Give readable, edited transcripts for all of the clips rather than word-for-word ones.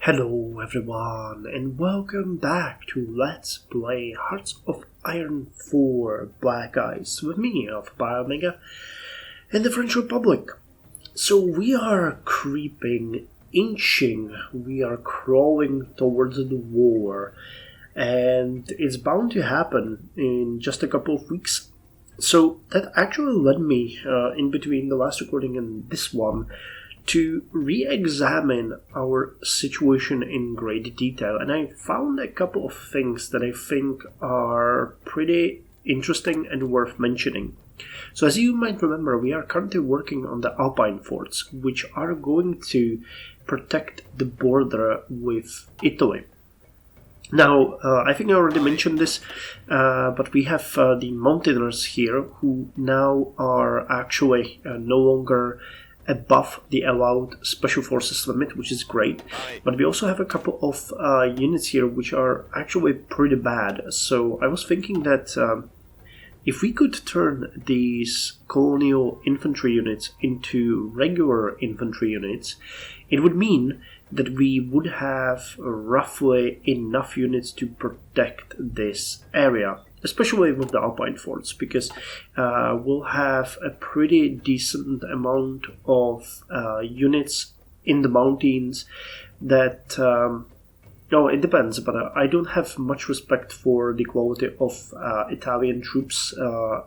Hello everyone and welcome back to Let's Play Hearts of Iron 4 Black Ice with me, Alpha Pi Omega, and the French Republic. So we are creeping, inching, we are crawling towards the war, and it's bound to happen in just a couple of weeks. So that actually led me, in between the last recording and this one, to re-examine our situation in great detail, and I found a couple of things that I think are pretty interesting and worth mentioning. So as you might remember, we are currently working on the Alpine forts, which are going to protect the border with Italy. Now, I think I already mentioned this, but we have the Mountaineers here who now are actually no longer above the allowed special forces limit, which is great. But we also have a couple of units here which are actually pretty bad. So I was thinking that if we could turn these colonial infantry units into regular infantry units, it would mean that we would have roughly enough units to protect this area, especially with the Alpine forts, because we'll have a pretty decent amount of units in the mountains that, it depends, but I don't have much respect for the quality of Italian troops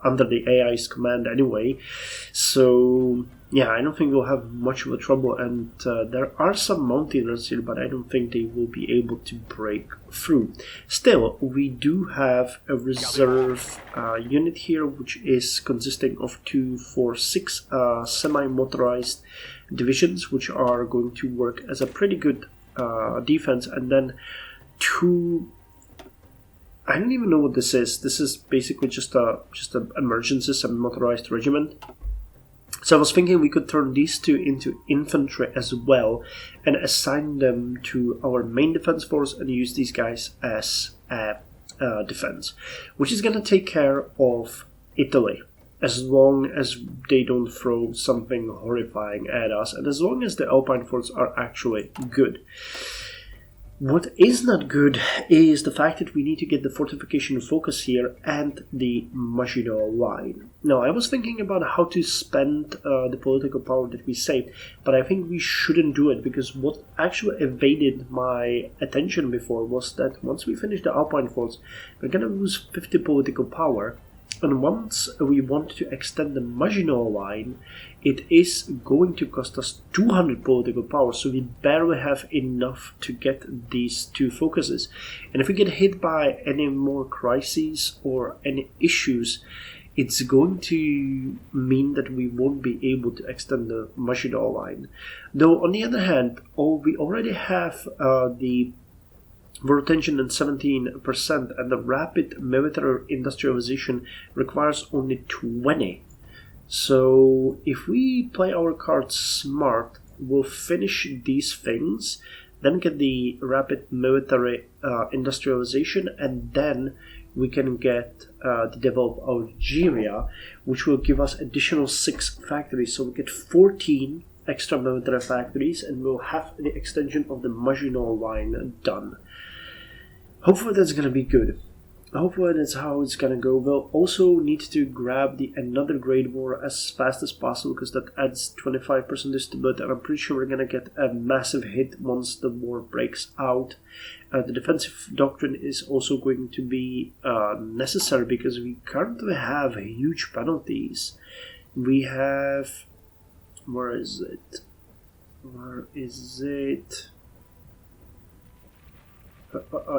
under the AI's command anyway, so yeah, I don't think we'll have much of a trouble, and there are some Mountaineers here, but I don't think they will be able to break through. Still, we do have a reserve unit here, which is consisting of 2, 4, 6 semi-motorized divisions, which are going to work as a pretty good defense, and then 2. I don't even know what this is. This is basically just an emergency semi-motorized regiment. So I was thinking we could turn these 2 into infantry as well and assign them to our main defense force and use these guys as a defense, which is going to take care of Italy as long as they don't throw something horrifying at us and as long as the Alpine forts are actually good. What is not good is the fact that we need to get the fortification focus here and the Maginot Line. Now, I was thinking about how to spend the political power that we saved, but I think we shouldn't do it, because what actually evaded my attention before was that once we finish the Alpine forts, we're going to lose 50 political power. And once we want to extend the Maginot Line, it is going to cost us 200 political power, so we barely have enough to get these 2 focuses. And if we get hit by any more crises or any issues, it's going to mean that we won't be able to extend the Maginot Line. Though, on the other hand, we already have the retention at 17%, and the rapid military industrialization requires only 20. So if we play our cards smart, we'll finish these things, then get the rapid military industrialization, and then we can get the develop Algeria, which will give us additional 6 factories. So we get 14 extra military factories, and we'll have the extension of the Maginot Line done. Hopefully that's going to be good. Hopefully that's how it's going to go. We'll also need to grab another Great War as fast as possible, because that adds 25% to stability, and I'm pretty sure we're going to get a massive hit once the war breaks out. The defensive doctrine is also going to be necessary, because we currently have huge penalties. We have... Where is it?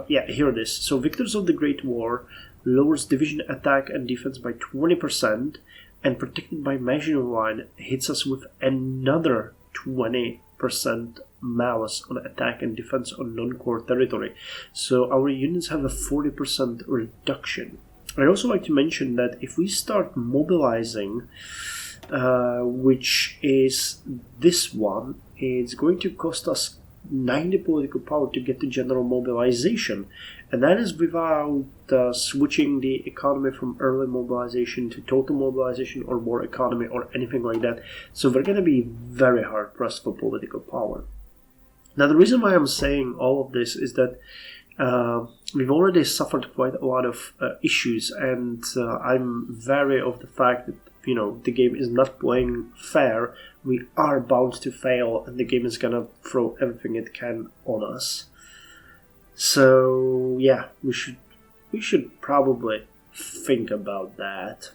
Yeah, here it is. So Victors of the Great War lowers division attack and defense by 20%, and Protected by Maginot Line hits us with another 20% malus on attack and defense on non-core territory. So our units have a 40% reduction. I'd also like to mention that if we start mobilizing, which is this one, it's going to cost us 90 political power to get to general mobilization, and that is without switching the economy from early mobilization to total mobilization or war economy or anything like that. So we're going to be very hard pressed for political power. Now, the reason why I'm saying all of this is that we've already suffered quite a lot of issues, and I'm wary of the fact that, you know, the game is not playing fair. We are bound to fail, and the game is gonna throw everything it can on us. So yeah, we should probably think about that.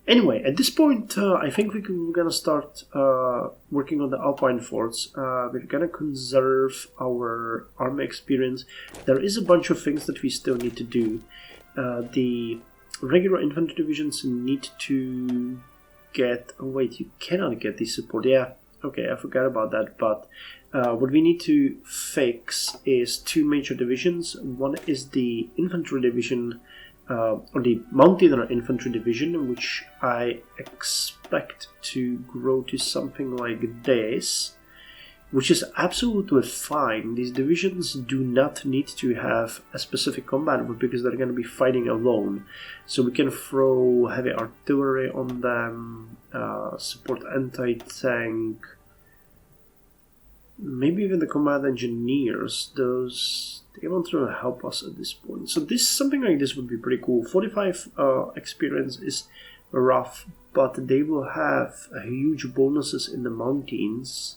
Anyway, at this point, I think we're gonna start working on the Alpine forts. We're gonna conserve our army experience. There is a bunch of things that we still need to do. The regular infantry divisions need to get... Oh wait, you cannot get the support. Yeah, okay, I forgot about that. But what we need to fix is 2 major divisions. One is the infantry division, or the Mountaineer Infantry Division, which I expect to grow to something like this, which is absolutely fine. These divisions do not need to have a specific combat group because they're going to be fighting alone. So we can throw heavy artillery on them, support anti-tank, maybe even the combat engineers. They want to help us at this point. So something like this would be pretty cool. 45 experience is rough, but they will have huge bonuses in the mountains.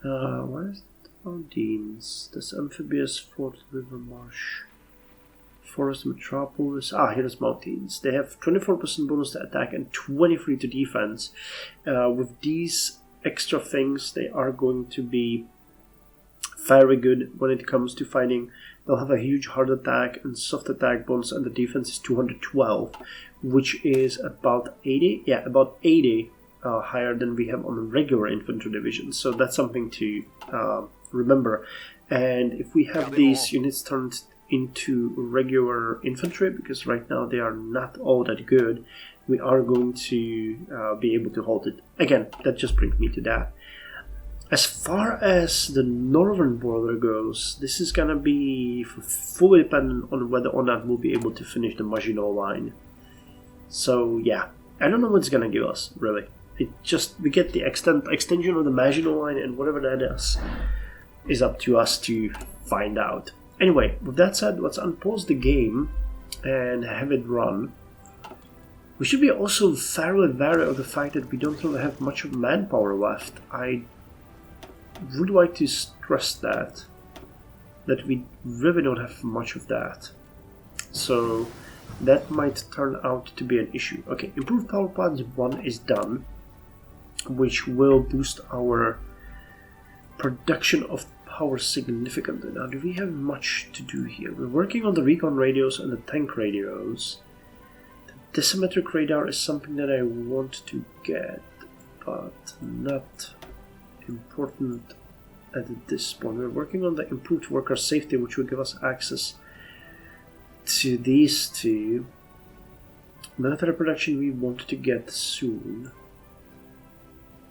Where's the mountains? There's Amphibious, Fort, River Marsh, Forest Metropolis. Here's mountains. They have 24% bonus to attack and 23 to defense. With these extra things, they are going to be very good when it comes to fighting. They'll have a huge hard attack and soft attack bonus, and the defense is 212, which is about 80. Yeah, about 80 higher than we have on the regular infantry division. So that's something to remember. And if we have these units turned into regular infantry, because right now they are not all that good, we are going to be able to hold it. Again, that just brings me to that. As far as the northern border goes, this is going to be fully dependent on whether or not we'll be able to finish the Maginot Line. So yeah, I don't know what it's going to give us, really. We get the extension of the Maginot Line, and whatever that is up to us to find out. Anyway, with that said, let's unpause the game and have it run. We should be also very wary of the fact that we don't really have much of manpower left. I would like to stress that we really don't have much of that. So that might turn out to be an issue. Okay, improved power plants 1 is done, which will boost our production of power significantly. Now, do we have much to do here? We're working on the recon radios and the tank radios. The decimetric radar is something that I want to get, but not important at this point. We're working on the improved worker safety, which will give us access to these 2. Military production we want to get soon.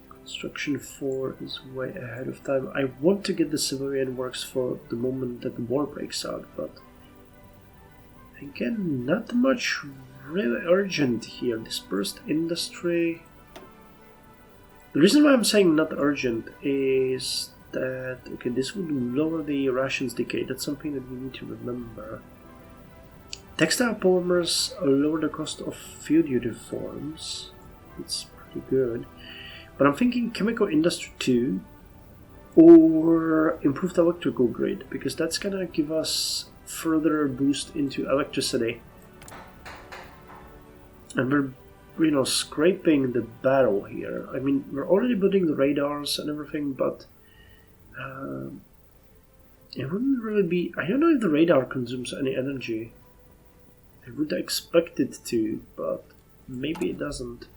Construction 4 is way ahead of time. I want to get the civilian works for the moment that the war breaks out, but again, not much really urgent here. Dispersed industry. The reason why I'm saying not urgent is that, okay, this would lower the rations decay. That's something that we need to remember. Textile polymers lower the cost of field uniforms. It's pretty good. But I'm thinking chemical industry 2 or improved electrical grid, because that's gonna give us further boost into electricity. And we're scraping the barrel here. I mean, we're already building the radars and everything, but it wouldn't really be... I don't know if the radar consumes any energy. I would expect it to, but maybe it doesn't.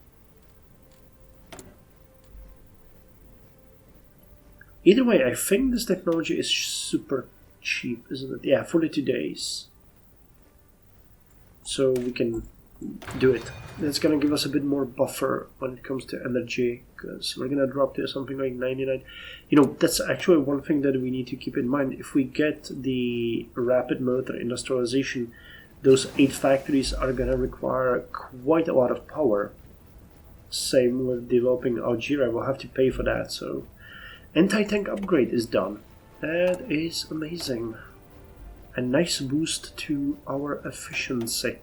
Either way, I think this technology is super cheap, isn't it? Yeah, 42 days. So we can do it. It's going to give us a bit more buffer when it comes to energy, because we're going to drop to something like 99. That's actually one thing that we need to keep in mind. If we get the rapid military industrialization, those 8 factories are going to require quite a lot of power. Same with developing Algeria. We'll have to pay for that, so Anti-tank upgrade is done. That is amazing. A nice boost to our efficiency.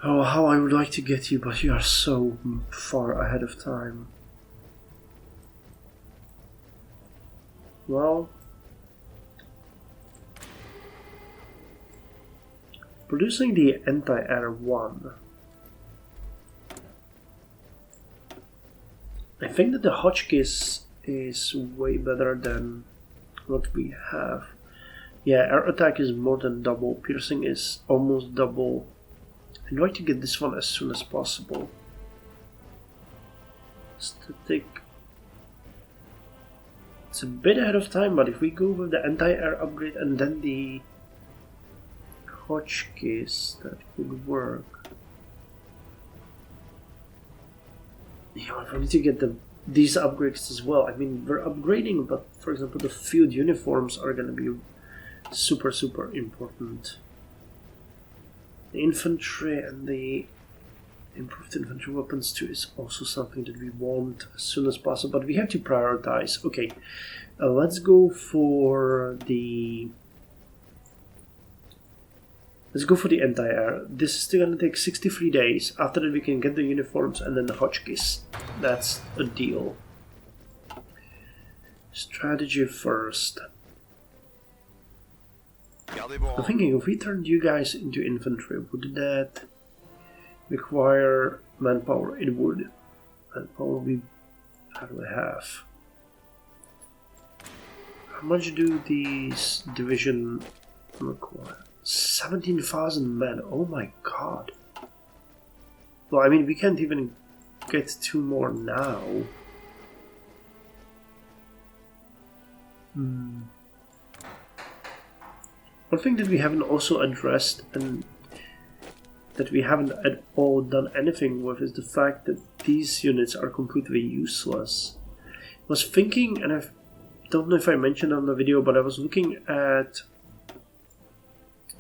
Oh, how I would like to get you, but you are so far ahead of time. Well, producing the anti-air one. I think that the Hotchkiss is way better than what we have. Yeah, air attack is more than double, piercing is almost double. I'd like to get this one as soon as possible. Static. It's a bit ahead of time, but if we go with the anti-air upgrade and then the Hotchkiss, that could work. Yeah, we need to get these upgrades as well. I mean, we're upgrading, but for example, the field uniforms are going to be super important. The infantry and the improved infantry weapons too is also something that we want as soon as possible, but we have to prioritize. Okay, let's go for the anti-air. This is still going to take 63 days. After that we can get the uniforms and then the Hotchkiss. That's a deal. Strategy first. I'm thinking if we turned you guys into infantry, would that require manpower? It would. Manpower we hardly have. How much do these division require? 17,000 men. Oh my god. Well, I mean, we can't even get 2 more now. One thing that we haven't also addressed and that we haven't at all done anything with is the fact that these units are completely useless. I was thinking, and I don't know if I mentioned on the video, but I was looking at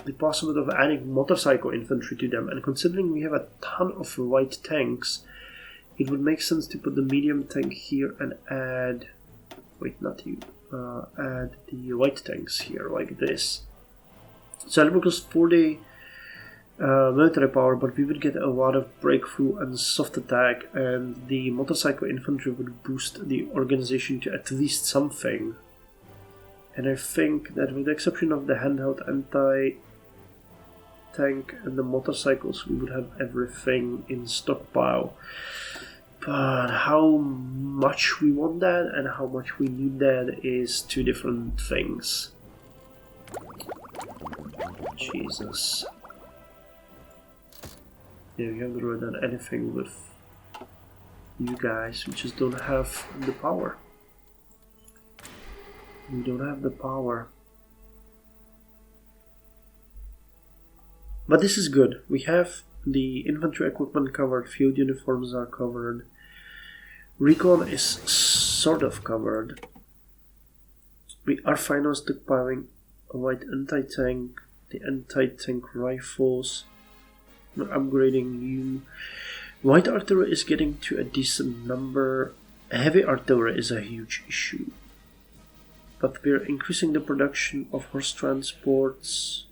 the possibility of adding motorcycle infantry to them, and considering we have a ton of light tanks, it would make sense to put the medium tank here and add... wait, not you. Add the light tanks here, like this. So that goes for the military power, but we would get a lot of breakthrough and soft attack, and the motorcycle infantry would boost the organization to at least something. And I think that with the exception of the handheld anti-tank and the motorcycles, we would have everything in stockpile. But how much we want that and how much we need that is 2 different things. Jesus. Yeah, we haven't really done anything with you guys. We just don't have the power. We don't have the power. But this is good. We have the infantry equipment covered, field uniforms are covered. Recon is sort of covered. We are finally stockpiling a light anti-tank, the anti-tank rifles. We're upgrading you. Light artillery is getting to a decent number. Heavy artillery is a huge issue. But we're increasing the production of horse transports.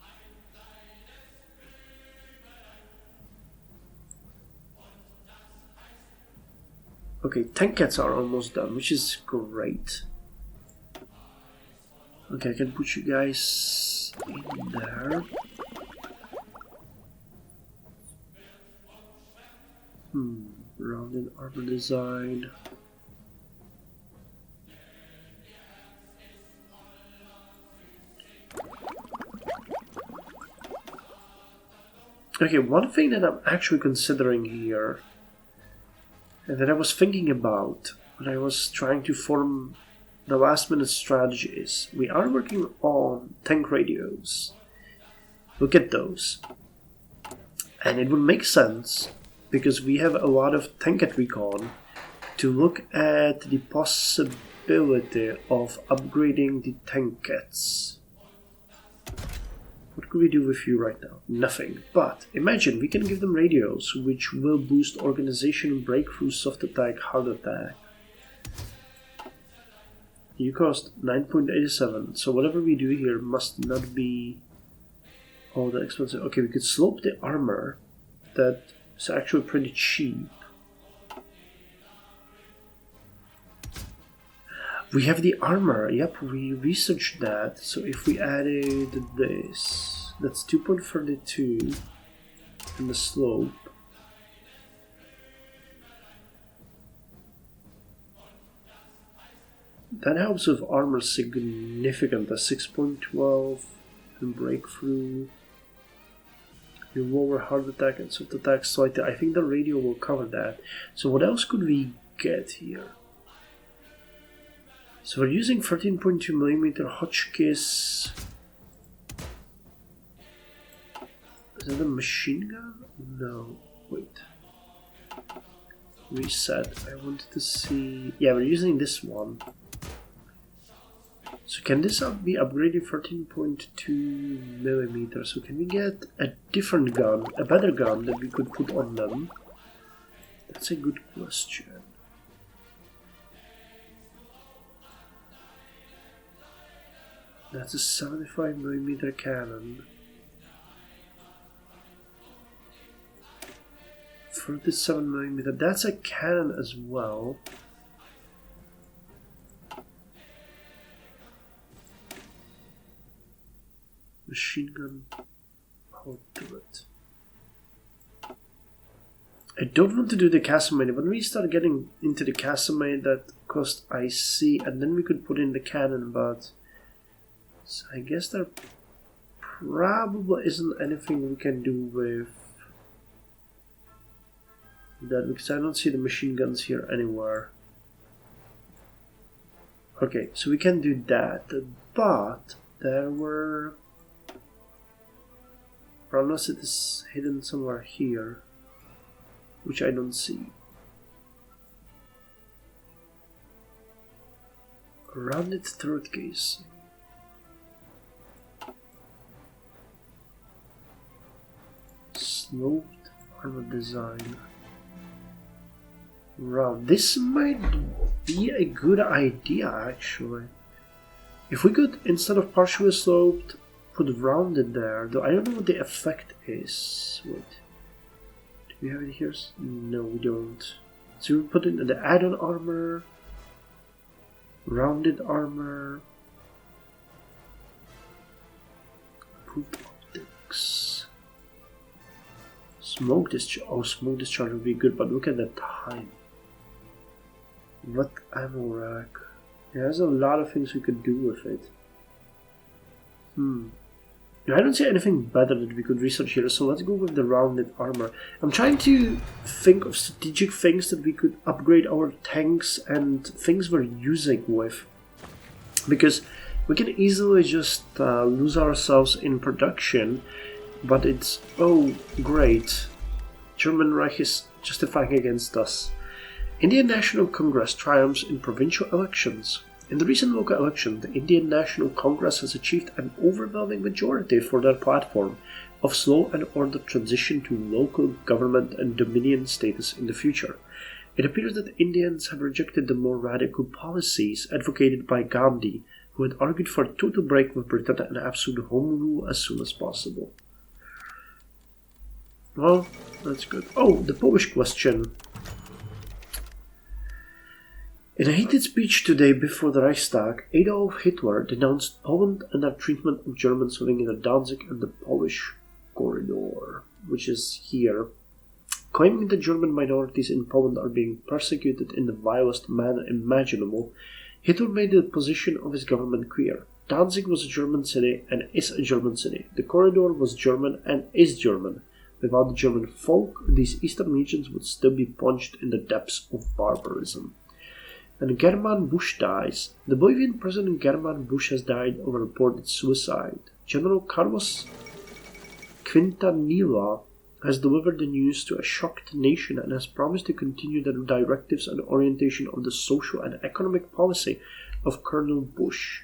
Okay, tank cats are almost done, which is great. Okay, I can put you guys in there. Rounded armor design. Okay, one thing that I'm actually considering here, and that I was thinking about when I was trying to form the last minute strategy, is we are working on tank radios. Look at those. And it would make sense, because we have a lot of tank at recon, to look at the possibility of upgrading the tank cats. What could we do with you right now? Nothing. But imagine we can give them radios, which will boost organization, breakthrough, soft attack, hard attack. You cost 9.87, so whatever we do here must not be all that expensive. Okay, we could slope the armor. That is actually pretty cheap. We have the armor. Yep, we researched that. So if we added this, that's 2.32 and the slope. That helps with armor significant. A 6.12 and breakthrough. You lower hard attack and soft attack slightly. I think the radio will cover that. So what else could we get here? So we're using 13.2mm Hotchkiss. Is that a machine gun? No. Wait. Reset. I wanted to see. Yeah, we're using this one. So can this be upgraded 13.2mm? So can we get a different gun, a better gun that we could put on them? That's a good question. That's a 75mm cannon. 37mm. That's a cannon as well. Machine gun. I'll do it. I don't want to do the Casamine. When we start getting into the Casamine, that cost IC, and then we could put in the cannon, but so I guess there probably isn't anything we can do with that, because I don't see the machine guns here anywhere. Okay, so we can do that, but there were, unless it is hidden somewhere here, which I don't see. Rounded third case. Sloped armor design. Round. This might be a good idea, actually. If we could, instead of partially sloped, put rounded there, though I don't know what the effect is. Wait. Do we have it here? No, we don't. So we put in the add-on armor, rounded armor, improved optics, smoke discharge. Oh, smoke discharge would be good, but look at the time. What ammo rack? There's a lot of things we could do with it. I don't see anything better that we could research here, so let's go with the rounded armor. I'm trying to think of strategic things that we could upgrade our tanks and things we're using with. Because we can easily just lose ourselves in production, but it's, oh great, German Reich is justifying against us. Indian National Congress triumphs in provincial elections. In the recent local election, the Indian National Congress has achieved an overwhelming majority for their platform of slow and ordered transition to local government and dominion status in the future. It appears that Indians have rejected the more radical policies advocated by Gandhi, who had argued for a total break with Britain and absolute home rule as soon as possible. Well, that's good. Oh, the Polish question. In a heated speech today before the Reichstag, Adolf Hitler denounced Poland and their treatment of Germans living in the Danzig and the Polish corridor, which is here, claiming that German minorities in Poland are being persecuted in the vilest manner imaginable. Hitler made the position of his government clear. Danzig was a German city and is a German city. The corridor was German and is German. Without the German folk, these eastern regions would still be plunged in the depths of barbarism. And German Bush dies. The Bolivian President German Bush has died of a reported suicide. General Carlos Quintanilla has delivered the news to a shocked nation and has promised to continue the directives and orientation of the social and economic policy of Colonel Bush.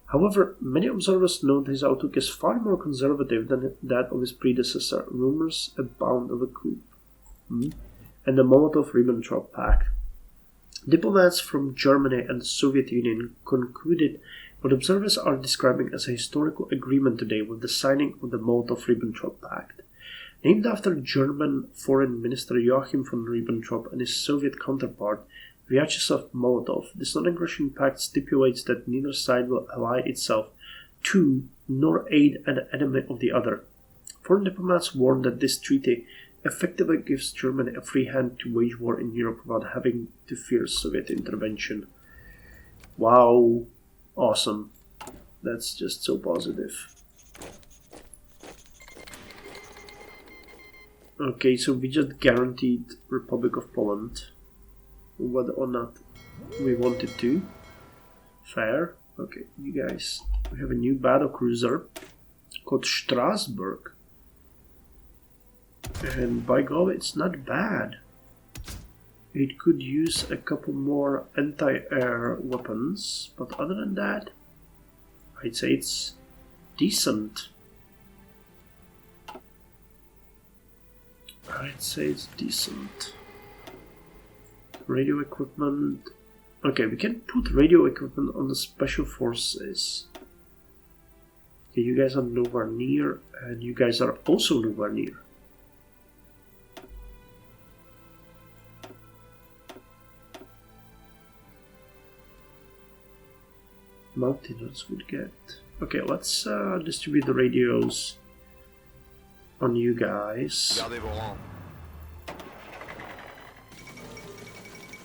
However, many observers note his outlook is far more conservative than that of his predecessor. Rumors abound of a coup and the Molotov-Ribbentrop Pact. Diplomats from Germany and the Soviet Union concluded what observers are describing as a historical agreement today with the signing of the Molotov-Ribbentrop Pact. Named after German Foreign Minister Joachim von Ribbentrop and his Soviet counterpart Vyacheslav Molotov, this non-aggression pact stipulates that neither side will ally itself to nor aid an enemy of the other. Foreign diplomats warned that this treaty effectively gives Germany a free hand to wage war in Europe without having to fear Soviet intervention. Wow. Awesome. That's just so positive. Okay, so we just guaranteed Republic of Poland, whether or not we wanted to. Fair. Okay, you guys, we have a new battle cruiser called Strasbourg. And by God, it's not bad. It could use a couple more anti-air weapons, but other than that, I'd say it's decent. Radio equipment. Okay, we can put radio equipment on the special forces. Okay, you guys are nowhere near, and you guys are also nowhere near. Mountainers would get. Okay, let's distribute the radios on you guys.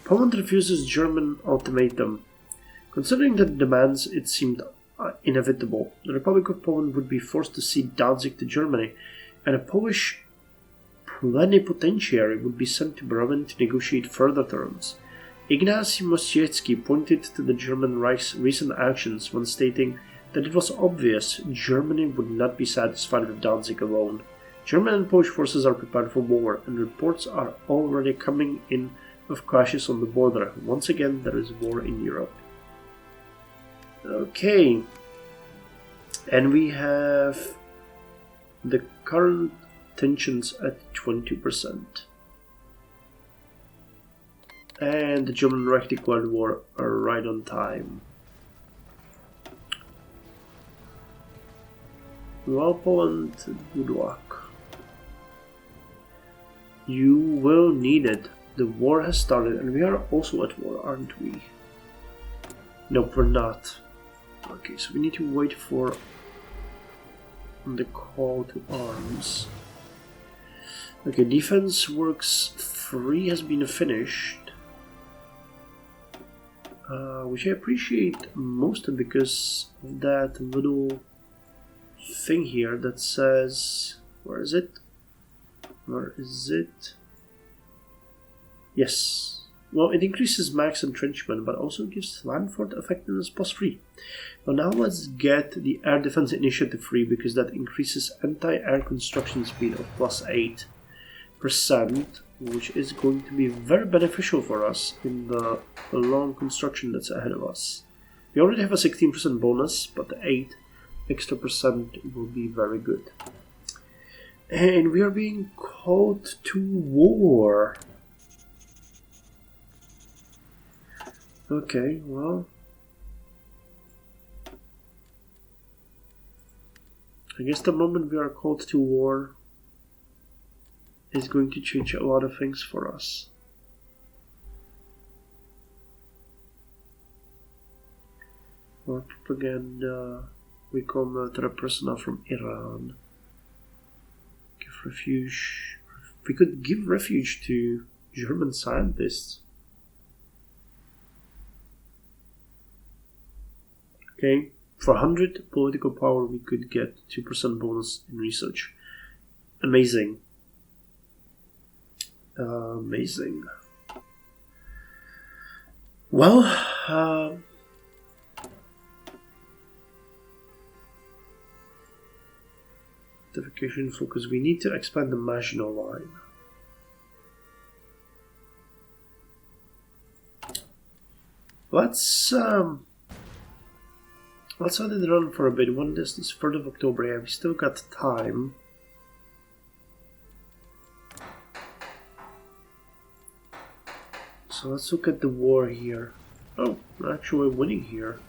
Poland refuses German ultimatum. Considering the demands, it seemed inevitable. The Republic of Poland would be forced to cede Danzig to Germany, and a Polish plenipotentiary would be sent to Berlin to negotiate further terms. Ignacy Mościcki pointed to the German Reich's recent actions when stating that it was obvious Germany would not be satisfied with Danzig alone. German and Polish forces are prepared for war, and reports are already coming in of clashes on the border. Once again, there is war in Europe. Okay. And we have the current tensions at 20%. And the German Reich declared war right on time. Well, Poland, good luck. You will need it. The war has started, and we are also at war, aren't we? Nope, we're not. Okay, so we need to wait for the call to arms. Okay, defense works 3 has been finished. Which I appreciate mostly because of that little thing here that says, where is it? Yes. Well, it increases max entrenchment, but also gives landfort effectiveness +3. Well, now let's get the air defense initiative free, because that increases anti-air construction speed of +8%, which is going to be very beneficial for us in the long construction that's ahead of us. We already have a 16% bonus, but the 8% extra will be very good. And we are being called to war. Okay, well, I guess the moment we are called to war is going to change a lot of things for us. War propaganda, recall military personnel from Iran. Give refuge. We could give refuge to German scientists. Okay, for 100 political power, we could get 2% bonus in research. Amazing. Amazing. Well, identification focus. We need to expand the Maginot Line. Let's let it run for a bit. When this is 3rd of October, yeah, we still got time. So let's look at the war here. Oh, we're actually winning here.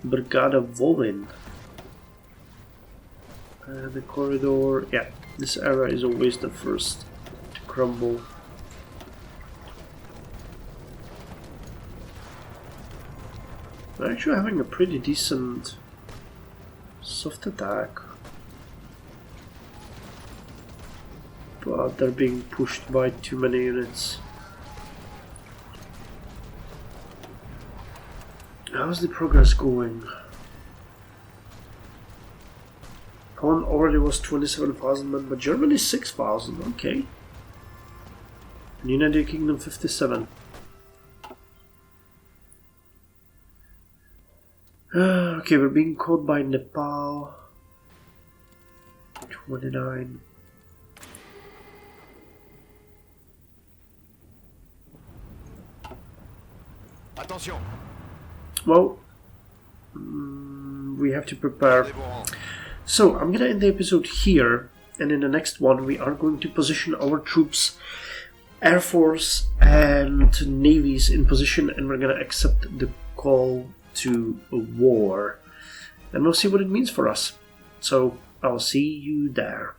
Brigada Volin. The corridor, yeah, this era is always the first to crumble. We're actually having a pretty decent soft attack. But they're being pushed by too many units. How's the progress going? Poland already was 27,000 men, but Germany 6,000, okay. And United Kingdom 57. Okay, we're being caught by Nepal. 29. Attention. Well, we have to prepare. So, I'm gonna end the episode here, and in the next one we are going to position our troops, Air Force and navies in position, and we're gonna accept the call to war. And we'll see what it means for us. So, I'll see you there.